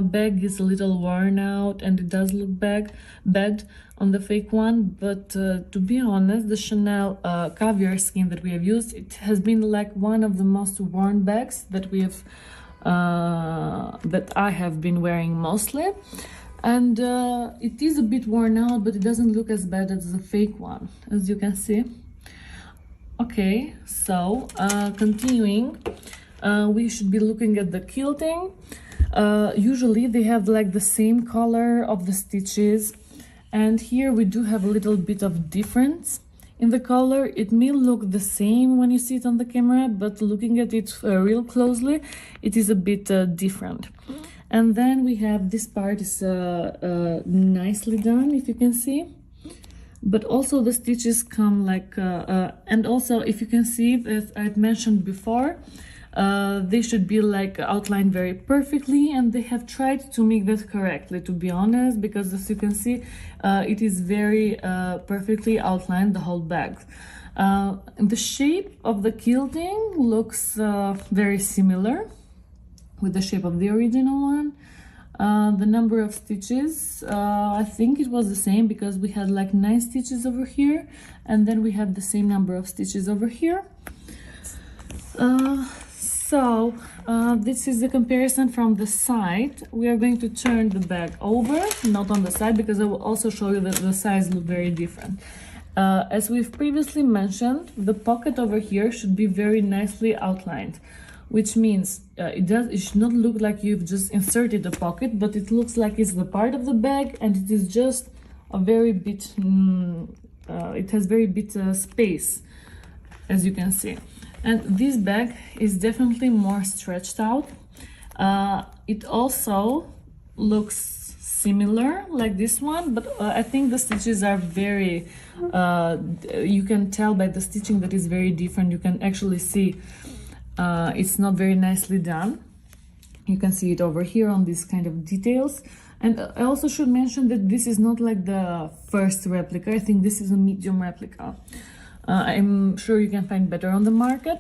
bag is a little worn out and it does look bad on the fake one, but to be honest, the Chanel caviar skin that we have used, it has been like one of the most worn bags that we have that I have been wearing mostly, and it is a bit worn out, but it doesn't look as bad as the fake one, as you can see. Okay, so continuing, we should be looking at the quilting. Usually they have like the same color of the stitches, and here we do have a little bit of difference in the color. It may look the same when you see it on the camera, but looking at it real closely, it is a bit different. And then we have this part is nicely done, if you can see, but also the stitches come like and also, if you can see, as I've mentioned before, they should be like outlined very perfectly, and they have tried to make that correctly, to be honest, because as you can see, it is very perfectly outlined, the whole bag. The shape of the quilting looks very similar with the shape of the original one. The number of stitches, I think it was the same, because we had like 9 stitches over here, and then we have the same number of stitches over here. So this is the comparison from the side. We are going to turn the bag over, not on the side, because I will also show you that the sides look very different. As we've previously mentioned, the pocket over here should be very nicely outlined, which means it should not look like you've just inserted a pocket, but it looks like it's the part of the bag, and it is just a very bit, it has very bit space, as you can see. And this bag is definitely more stretched out. It also looks similar like this one, but I think the stitches are very, you can tell by the stitching that is very different. You can actually see it's not very nicely done. You can see it over here on these kind of details. And I also should mention that this is not like the first replica. I think this is a medium replica. I'm sure you can find better on the market.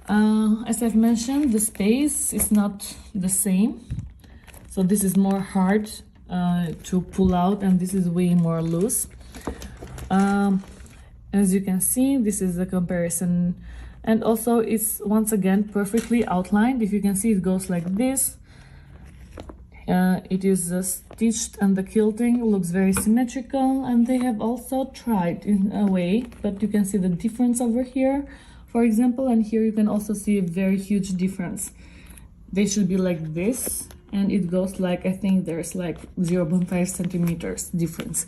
As I've mentioned, the space is not the same. So this is more hard to pull out, and this is way more loose. As you can see, this is the comparison. And also it's once again perfectly outlined. If you can see, it goes like this. It is stitched, and the quilting looks very symmetrical, and they have also tried in a way, but you can see the difference over here, for example, and here you can also see a very huge difference. They should be like this, and it goes like, I think there's like 0.5 centimeters difference.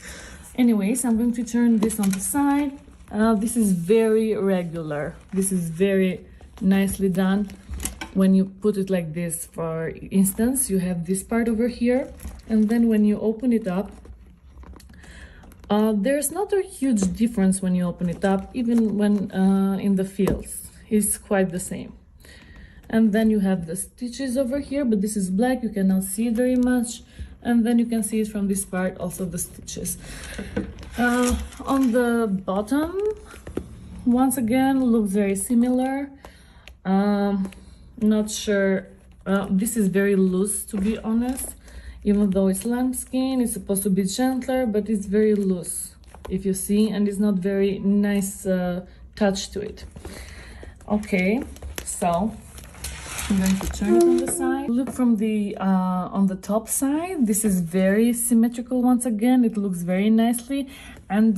Anyways, I'm going to turn this on the side. This is very regular. This is very nicely done. When you put it like this, for instance, you have this part over here, and then when you open it up, there's not a huge difference when you open it up, even when in the fields, it's quite the same. And then you have the stitches over here, but this is black, you cannot see it very much, and then you can see it from this part, also the stitches. On the bottom, once again, looks very similar. Not sure, this is very loose, to be honest, even though it's lambskin, it's supposed to be gentler, but it's very loose, if you see, and it's not very nice touch to it. Okay, so I'm going to turn it on the side. Look from the on the top side, this is very symmetrical once again, it looks very nicely, and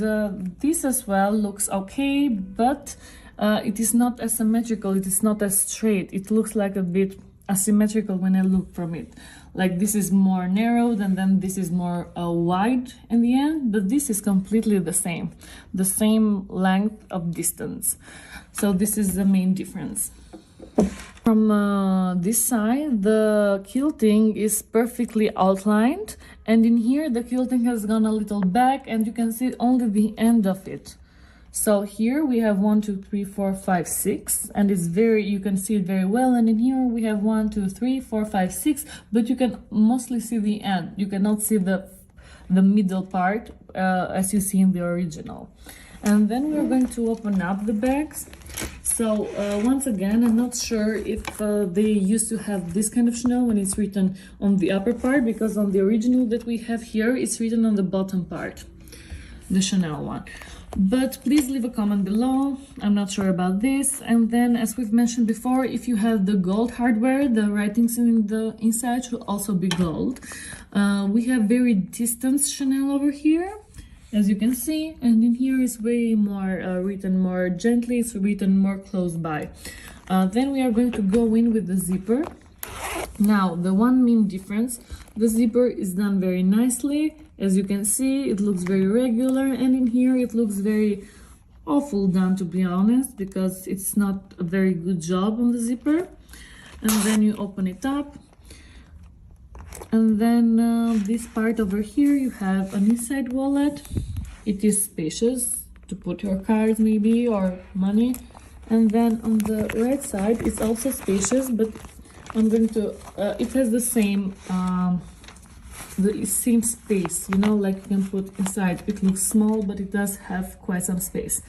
this as well looks okay, but it is not as symmetrical, it is not as straight. It looks like a bit asymmetrical when I look from it. Like this is more narrowed, and then this is more wide in the end, but this is completely the same length of distance. So this is the main difference. From this side, the quilting is perfectly outlined, and in here the quilting has gone a little back, and you can see only the end of it. So here we have 1, 2, 3, 4, 5, 6, and it's very, you can see it very well. And in here we have 1, 2, 3, 4, 5, 6, but you can mostly see the end. You cannot see the middle part as you see in the original. And then we're going to open up the bags. So once again, I'm not sure if they used to have this kind of Chanel when it's written on the upper part, because on the original that we have here, it's written on the bottom part, the Chanel one. But please leave a comment below. I'm not sure about this. And then, as we've mentioned before, if you have the gold hardware, the writings in the inside should also be gold. We have very distant Chanel over here, as you can see, and in here is way more written more gently. It's written more close by. Then we are going to go in with the zipper. Now, the one main difference, the zipper is done very nicely. As you can see, it looks very regular, and in here it looks very awful done, to be honest, because it's not a very good job on the zipper. And then you open it up, and then this part over here, you have an inside wallet. It is spacious to put your cards maybe, or money. And then on the right side, it's also spacious, but I'm going to it has the same space, you know, like you can put inside. It looks small, but it does have quite some space.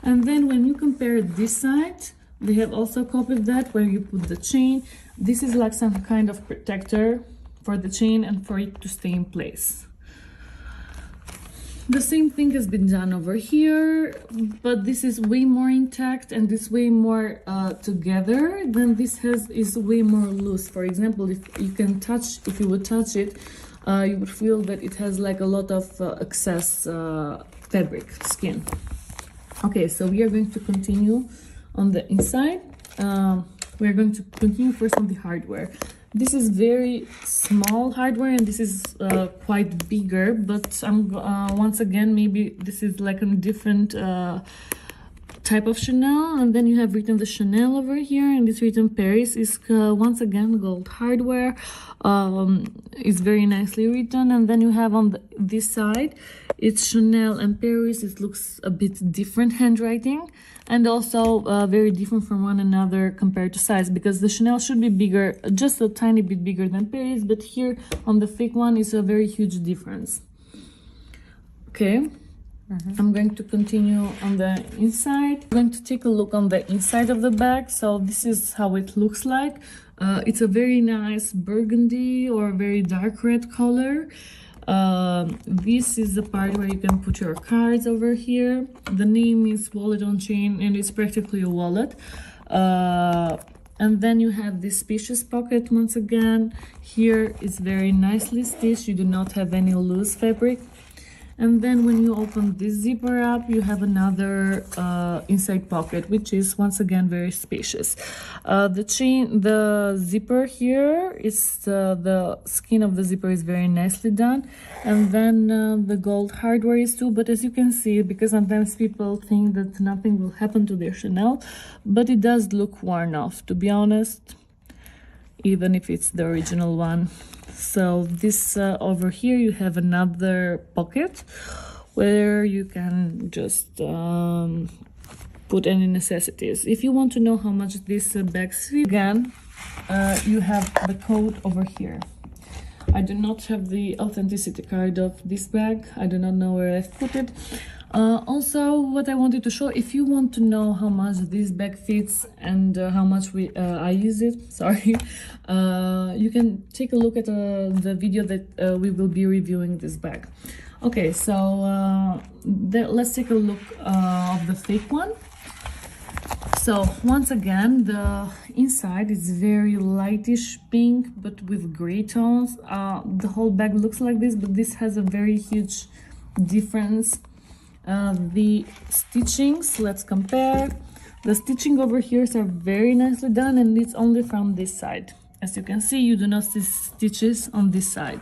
And then when you compare this side, they have also copied that, where you put the chain. This is like some kind of protector for the chain and for it to stay in place. The same thing has been done over here, but this is way more intact and this way more together. Then this is way more loose. For example, if you would touch it, you would feel that it has like a lot of excess fabric skin. Okay, so we are going to continue on the inside. We are going to continue first on the hardware. This is very small hardware, and this is quite bigger, but I'm once again, maybe this is like a different type of Chanel. And then you have written the Chanel over here, and it's written Paris. Is once again gold hardware. It's very nicely written. And then you have on this side, it's Chanel and Paris. It looks a bit different handwriting, and also very different from one another compared to size, because the Chanel should be bigger, just a tiny bit bigger than Paris, but here on the fake one is a very huge difference. Okay. I'm going to continue on the inside. I'm going to take a look on the inside of the bag. So this is how it looks like. It's a very nice burgundy or very dark red color. This is the part where you can put your cards over here. The name is Wallet on Chain, and it's practically a wallet. And then you have this spacious pocket once again. Here is very nicely stitched. You do not have any loose fabric. And then when you open this zipper up, you have another inside pocket, which is once again very spacious. The zipper here is the skin of the zipper is very nicely done, and then the gold hardware is too. But as you can see, because sometimes people think that nothing will happen to their Chanel, but it does look worn off, to be honest, even if it's the original one. So this over here, you have another pocket where you can just put any necessities. If you want to know how much this bag fit, again, you have the code over here. I do not have the authenticity card of this bag. I do not know where I've put it. Also, what I wanted to show, if you want to know how much this bag fits and how much I use it, sorry, you can take a look at the video that we will be reviewing this bag. Okay, so let's take a look of the fake one. So once again, the inside is very lightish pink, but with gray tones. The whole bag looks like this, but this has a very huge difference. The stitchings, let's compare. The stitching over here are very nicely done, and it's only from this side. As you can see, you do not see stitches on this side.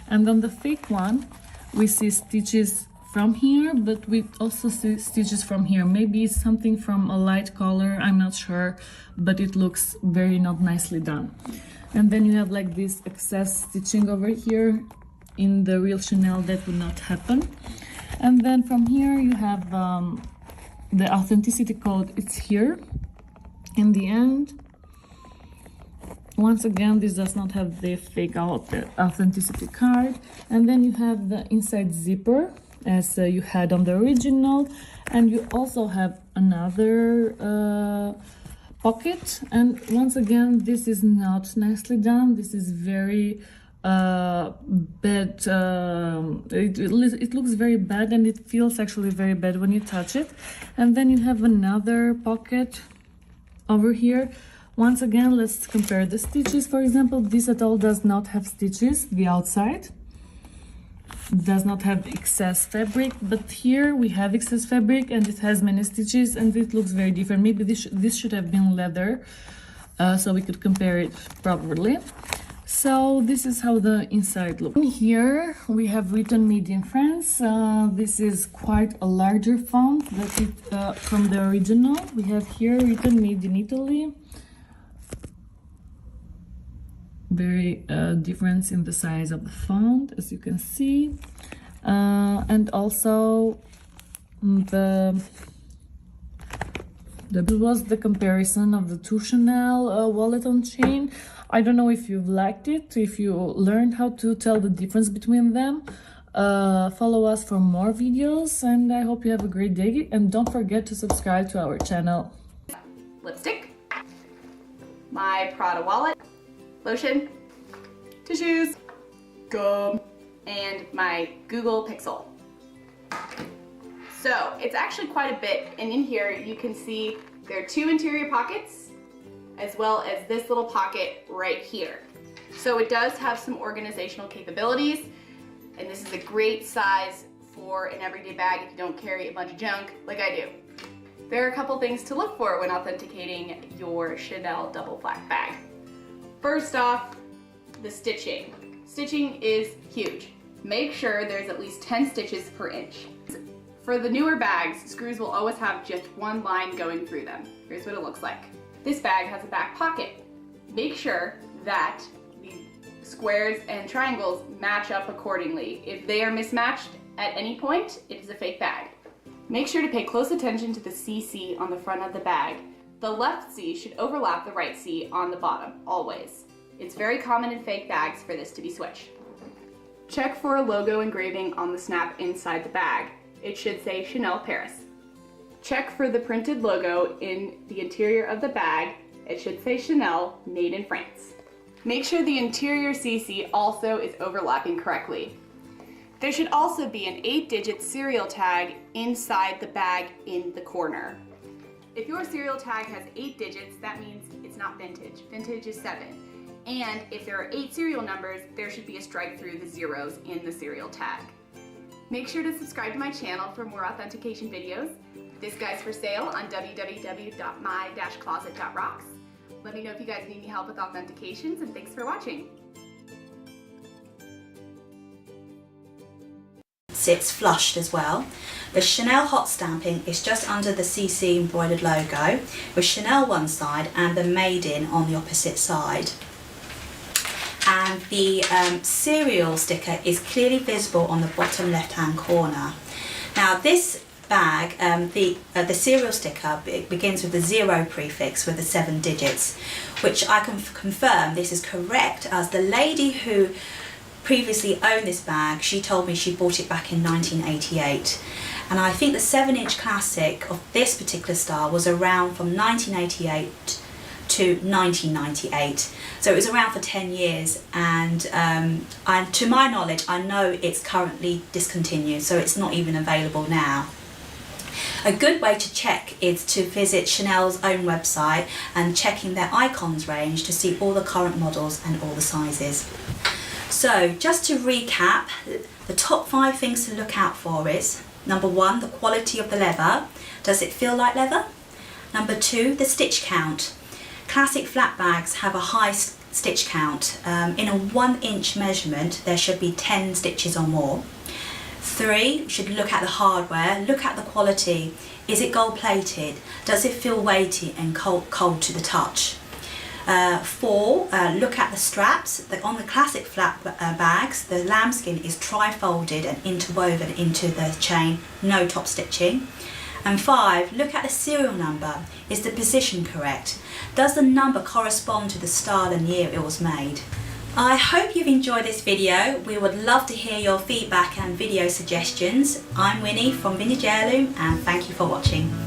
And on the fake one, we see stitches from here, but we also see stitches from here. Maybe it's something from a light color, I'm not sure, but it looks very not nicely done. And then you have like this excess stitching over here. In the real Chanel, that would not happen. And then from here you have the authenticity code. It's here in the end. Once again, this does not have the fake authenticity card. And then you have the inside zipper. as you had on the original, and you also have another pocket. And once again, this is not nicely done. This is very bad. It looks very bad, and it feels actually very bad when you touch it. And then you have another pocket over here. Once again, let's compare the stitches. For example, this at all does not have stitches. The outside does not have excess fabric, but here we have excess fabric and it has many stitches, and it looks very different. Maybe this should have been leather, so we could compare it properly. So this is how the inside looks. Here we have written made in France. This is quite a larger font from the original. We have here written made in Italy. Very difference in the size of the font, as you can see, and also this was the comparison of the two Chanel wallet on chain. I don't know if you've liked it, if you learned how to tell the difference between them. Follow us for more videos, and I hope you have a great day, and don't forget to subscribe to our channel. Lipstick, my Prada wallet, lotion, tissues, gum, and my Google Pixel. So it's actually quite a bit, and in here you can see there are two interior pockets as well as this little pocket right here. So it does have some organizational capabilities, and this is a great size for an everyday bag if you don't carry a bunch of junk like I do. There are a couple things to look for when authenticating your Chanel double flap bag. First off, the stitching. Stitching is huge. Make sure there's at least 10 stitches per inch. For the newer bags, screws will always have just one line going through them. Here's what it looks like. This bag has a back pocket. Make sure that the squares and triangles match up accordingly. If they are mismatched at any point, it is a fake bag. Make sure to pay close attention to the CC on the front of the bag. The left C should overlap the right C on the bottom, always. It's very common in fake bags for this to be switched. Check for a logo engraving on the snap inside the bag. It should say Chanel Paris. Check for the printed logo in the interior of the bag. It should say Chanel Made in France. Make sure the interior CC also is overlapping correctly. There should also be an 8-digit serial tag inside the bag in the corner. If your serial tag has 8 digits, that means it's not vintage. Vintage is 7. And if there are 8 serial numbers, there should be a strike through the zeros in the serial tag. Make sure to subscribe to my channel for more authentication videos. This guy's for sale on www.my-closet.rocks. Let me know if you guys need any help with authentications, and thanks for watching. Sits flushed as well. The Chanel hot stamping is just under the CC embroidered logo, with Chanel one side and the Made in on the opposite side. And the serial sticker is clearly visible on the bottom left hand corner. Now this bag, the serial sticker begins with the 0 prefix with the 7 digits, which I can confirm this is correct, as the lady who previously owned this bag, she told me she bought it back in 1988, and I think the 7-inch classic of this particular style was around from 1988 to 1998, so it was around for 10 years, and to my knowledge I know it's currently discontinued, so it's not even available now. A good way to check is to visit Chanel's own website and checking their icons range to see all the current models and all the sizes. So just to recap, the top 5 things to look out for is: number 1, the quality of the leather. Does it feel like leather? Number 2, the stitch count. Classic flat bags have a high stitch count. In a 1-inch measurement, there should be 10 stitches or more. 3, you should look at the hardware, look at the quality. Is it gold plated? Does it feel weighty and cold to the touch? 4, look at the straps. On the classic flat bags, the lambskin is tri-folded and interwoven into the chain, no top stitching. And 5, look at the serial number. Is the position correct? Does the number correspond to the style and year it was made? I hope you've enjoyed this video. We would love to hear your feedback and video suggestions. I'm Winnie from Vintage Heirloom, and thank you for watching.